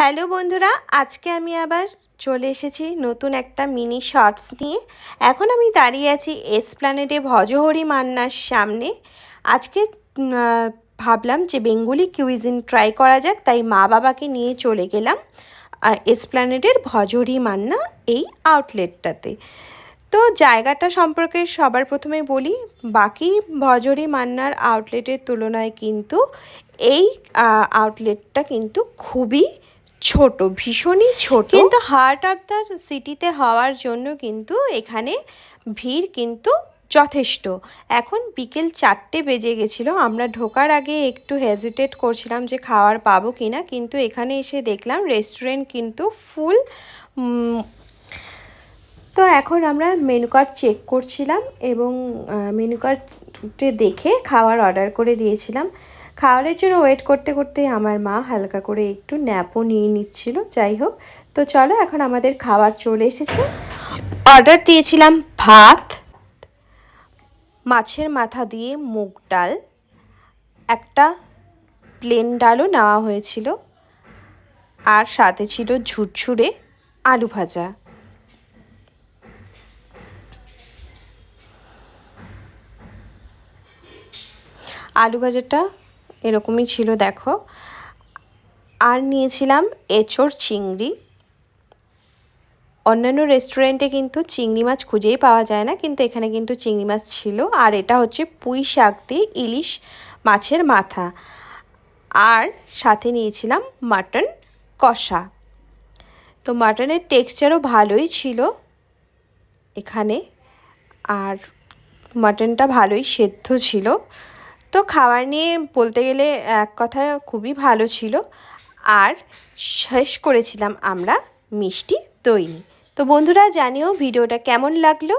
Hello বন্ধুরা, আজকে আমি আবার চলে এসেছি নতুন একটা মিনি শর্টস নিয়ে। এখন আমি দাঁড়িয়ে আছি এসপ্ল্যানেডে ভজহরি মান্নার সামনে। আজকে ভাবলাম যে বেঙ্গলি কুইজিন ট্রাই করা যাক, তাই মা বাবাকে নিয়ে চলে গেলাম এসপ্ল্যানেডের ভজহরি মান্না এই আউটলেটটাতে। তো জায়গাটা সম্পর্কে সবার প্রথমে বলি, বাকি ভজহরি মান্নার আউটলেটের তুলনায় কিন্তু এই আউটলেটটা কিন্তু খুবই ছোট, ভীষণই ছোট, কিন্তু হার্ট অফ দ্য সিটিতে হওয়ার জন্য কিন্তু এখানে ভিড় কিন্তু যথেষ্ট। এখন বিকেল 4টে বেজে গেছিলো। আমরা ঢোকার আগে একটু হেজিটেট করছিলাম যে খাওয়ার পাবো কি না, কিন্তু এখানে এসে দেখলাম রেস্টুরেন্ট কিন্তু ফুল। তো এখন আমরা মেনু কার্ড চেক করছিলাম এবং মেনু কার্ডে দেখে খাওয়ার অর্ডার করে দিয়েছিলাম। খাওয়ারের জন্য ওয়েট করতে করতে আমার মা হালকা করে একটু ন্যাপও নিয়ে নিচ্ছিল। যাই হোক, তো চলো এখন আমাদের খাবার চলে এসেছে। অর্ডার দিয়েছিলাম ভাত, মাছের মাথা দিয়ে মুগ ডাল, একটা প্লেন ডালও নেওয়া হয়েছিল, আর সাথে ছিল ঝুরঝুরে আলু ভাজা। আলু ভাজাটা এরকমই ছিল দেখো। আর নিয়েছিলাম এঁচোড় চিংড়ি। অন্যান্য রেস্টুরেন্টে কিন্তু চিংড়ি মাছ খুঁজেই পাওয়া যায় না, কিন্তু এখানে কিন্তু চিংড়ি মাছ ছিল। আর এটা হচ্ছে পুঁই শাক দিয়ে ইলিশ মাছের মাথা। আর সাথে নিয়েছিলাম মাটন কষা। তো মাটনের টেক্সচারও ভালোই ছিল এখানে, আর মাটনটা ভালোই সেদ্ধ ছিল। তো খাবার নিয়ে বলতে গেলে এক কথায় খুবই ভালো ছিল। আর শেষ করেছিলাম আমরা মিষ্টি দই। তো বন্ধুরা জানিও ভিডিওটা কেমন লাগলো।